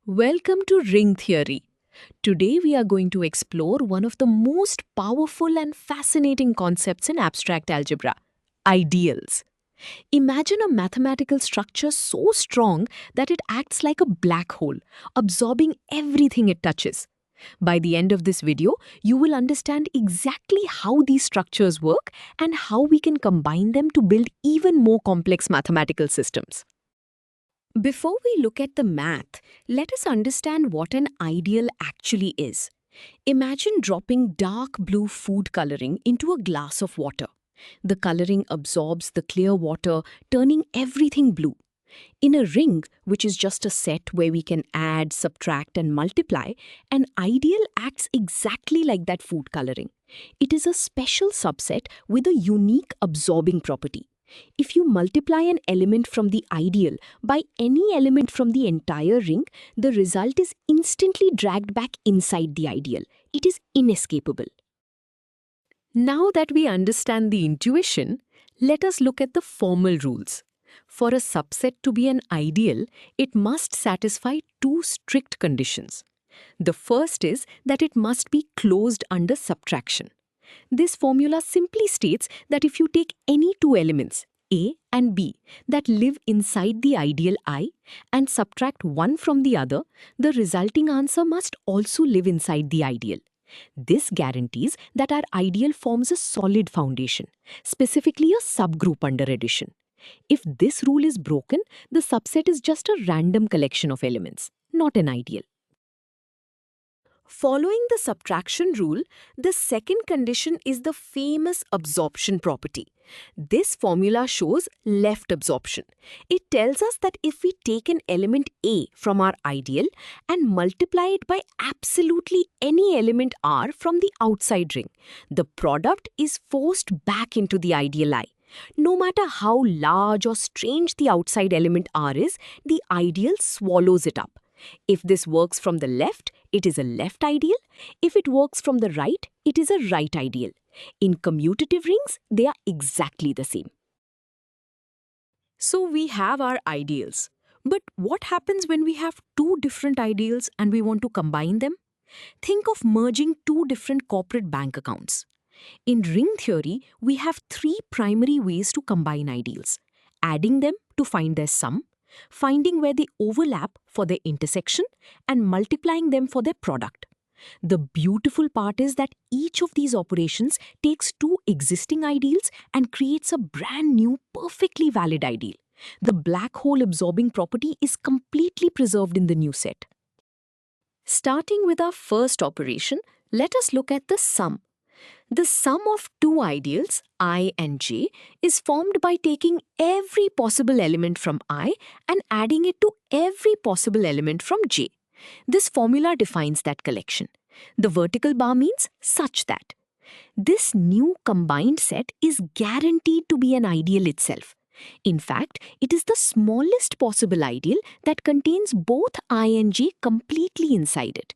Welcome to ring theory. Today we are going to explore one of the most powerful and fascinating concepts in abstract algebra, ideals. Imagine a mathematical structure so strong that it acts like a black hole, absorbing everything it touches. By the end of this video, you will understand exactly how these structures work and how we can combine them to build even more complex mathematical systems. Before we look at the math, let us understand what an ideal actually is. Imagine dropping dark blue food coloring into a glass of water. The coloring absorbs the clear water, turning everything blue. In a ring, which is just a set where we can add, subtract, and multiply, an ideal acts exactly like that food coloring. It is a special subset with a unique absorbing property. If you multiply an element from the ideal by any element from the entire ring, the result is instantly dragged back inside the ideal. It is inescapable. Now that we understand the intuition, let us look at the formal rules. For a subset to be an ideal, it must satisfy two strict conditions. The first is that it must be closed under subtraction. This formula simply states that if you take any two elements, A and B, that live inside the ideal I and subtract one from the other, the resulting answer must also live inside the ideal. This guarantees that our ideal forms a solid foundation, specifically a subgroup under addition. If this rule is broken, the subset is just a random collection of elements, not an ideal. Following the subtraction rule, the second condition is the famous absorption property. This formula shows left absorption. It tells us that if we take an element A from our ideal and multiply it by absolutely any element R from the outside ring, the product is forced back into the ideal I. No matter how large or strange the outside element R is, the ideal swallows it up. If this works from the left, it is a left ideal. If it works from the right, it is a right ideal. In commutative rings, they are exactly the same. So we have our ideals. But what happens when we have two different ideals and we want to combine them? Think of merging two different corporate bank accounts. In ring theory, we have three primary ways to combine ideals: adding them to find their sum, finding where they overlap for their intersection, and multiplying them for their product. The beautiful part is that each of these operations takes two existing ideals and creates a brand new, perfectly valid ideal. The black hole absorbing property is completely preserved in the new set. Starting with our first operation, let us look at the sum. The sum of two ideals, I and j, is formed by taking every possible element from I and adding it to every possible element from j. This formula defines that collection. The vertical bar means such that. This new combined set is guaranteed to be an ideal itself. In fact, it is the smallest possible ideal that contains both I and j completely inside it.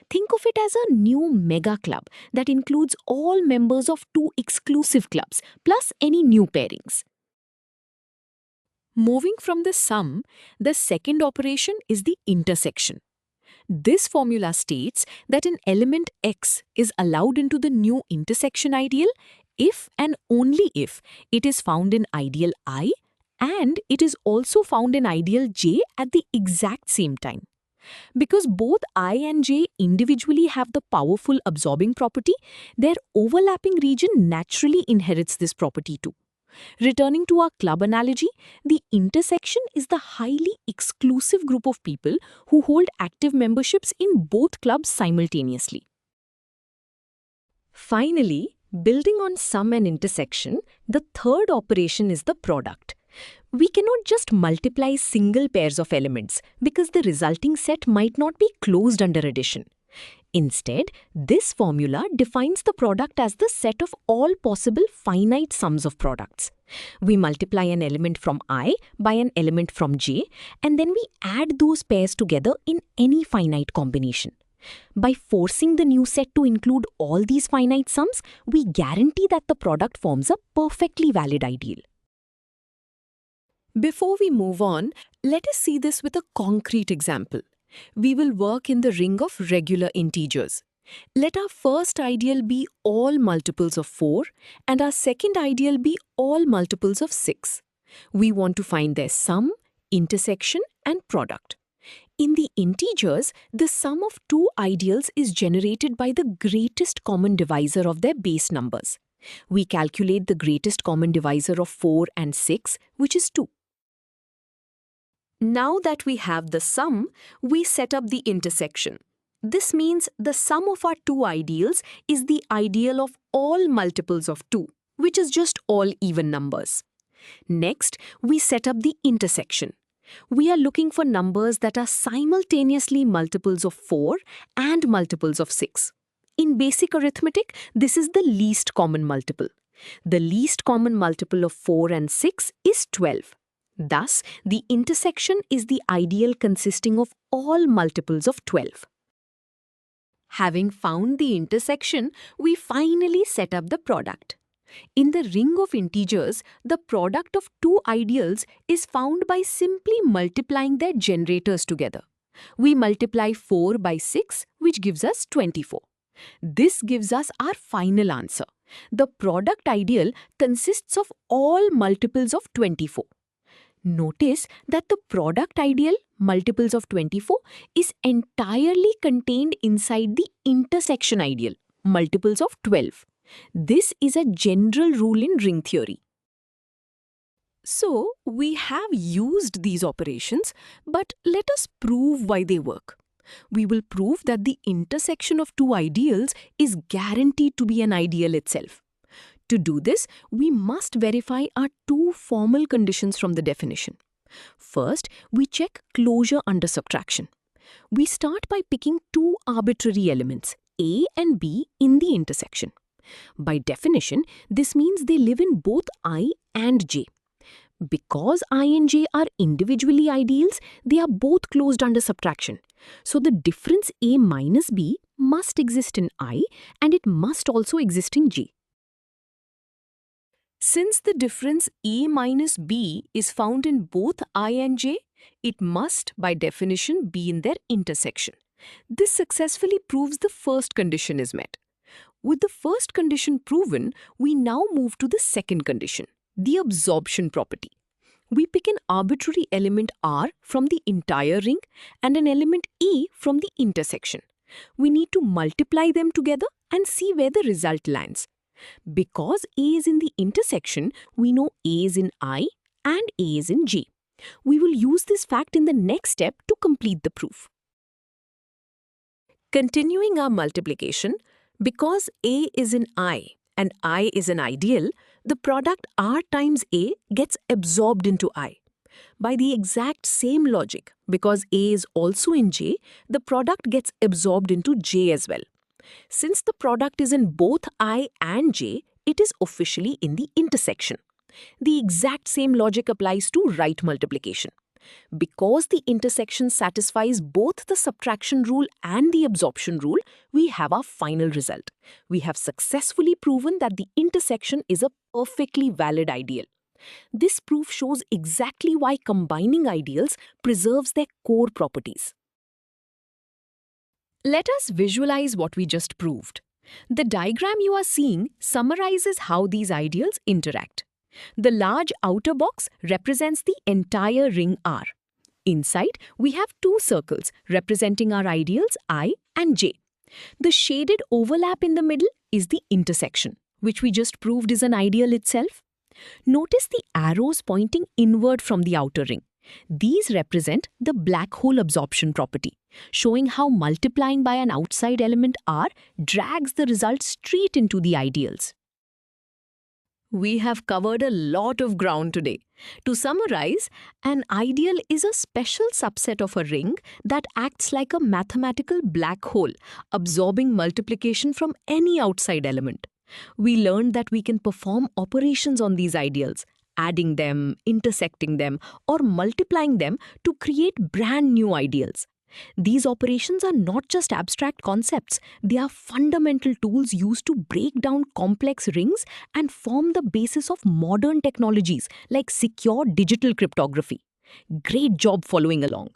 Think of it as a new mega club that includes all members of two exclusive clubs, plus any new pairings. Moving from the sum, the second operation is the intersection. This formula states that an element x is allowed into the new intersection ideal if and only if it is found in ideal I and it is also found in ideal j at the exact same time. Because both I and j individually have the powerful absorbing property, their overlapping region naturally inherits this property too. Returning to our club analogy, the intersection is the highly exclusive group of people who hold active memberships in both clubs simultaneously. Finally, building on sum and intersection, the third operation is the product. We cannot just multiply single pairs of elements because the resulting set might not be closed under addition. Instead, this formula defines the product as the set of all possible finite sums of products. We multiply an element from I by an element from j, and then we add those pairs together in any finite combination. By forcing the new set to include all these finite sums, we guarantee that the product forms a perfectly valid ideal. Before we move on, let us see this with a concrete example. We will work in the ring of regular integers. Let our first ideal be all multiples of 4 and our second ideal be all multiples of 6. We want to find their sum, intersection, and product. In the integers, the sum of two ideals is generated by the greatest common divisor of their base numbers. We calculate the greatest common divisor of 4 and 6, which is 2. Now that we have the sum, we set up the intersection. This means the sum of our two ideals is the ideal of all multiples of 2, which is just all even numbers. Next, we set up the intersection. We are looking for numbers that are simultaneously multiples of 4 and multiples of 6. In basic arithmetic, this is the least common multiple. The least common multiple of 4 and 6 is 12. Thus, the intersection is the ideal consisting of all multiples of 12. Having found the intersection, we finally set up the product. In the ring of integers, the product of two ideals is found by simply multiplying their generators together. We multiply 4 by 6, which gives us 24. This gives us our final answer. The product ideal consists of all multiples of 24. Notice that the product ideal, multiples of 24, is entirely contained inside the intersection ideal, multiples of 12. This is a general rule in ring theory. So, we have used these operations, but let us prove why they work. We will prove that the intersection of two ideals is guaranteed to be an ideal itself. To do this, we must verify our two formal conditions from the definition. First, we check closure under subtraction. We start by picking two arbitrary elements, A and B, in the intersection. By definition, this means they live in both I and J. Because I and J are individually ideals, they are both closed under subtraction. So the difference A minus B must exist in I and it must also exist in J. Since the difference A minus B is found in both I and J, it must, by definition, be in their intersection. This successfully proves the first condition is met. With the first condition proven, we now move to the second condition, the absorption property. We pick an arbitrary element R from the entire ring and an element E from the intersection. We need to multiply them together and see where the result lands. Because A is in the intersection, we know A is in I and A is in J. We will use this fact in the next step to complete the proof. Continuing our multiplication, because A is in I and I is an ideal, the product R times A gets absorbed into I. By the exact same logic, because A is also in J, the product gets absorbed into J as well. Since the product is in both I and J, it is officially in the intersection. The exact same logic applies to right multiplication. Because the intersection satisfies both the subtraction rule and the absorption rule, we have our final result. We have successfully proven that the intersection is a perfectly valid ideal. This proof shows exactly why combining ideals preserves their core properties. Let us visualize what we just proved. The diagram you are seeing summarizes how these ideals interact. The large outer box represents the entire ring R. Inside, we have two circles representing our ideals I and J. The shaded overlap in the middle is the intersection, which we just proved is an ideal itself. Notice the arrows pointing inward from the outer ring. These represent the black hole absorption property, showing how multiplying by an outside element R drags the result straight into the ideals. We have covered a lot of ground today. To summarize, an ideal is a special subset of a ring that acts like a mathematical black hole, absorbing multiplication from any outside element. We learned that we can perform operations on these ideals, adding them, intersecting them, or multiplying them to create brand new ideals. These operations are not just abstract concepts, they are fundamental tools used to break down complex rings and form the basis of modern technologies like secure digital cryptography. Great job following along.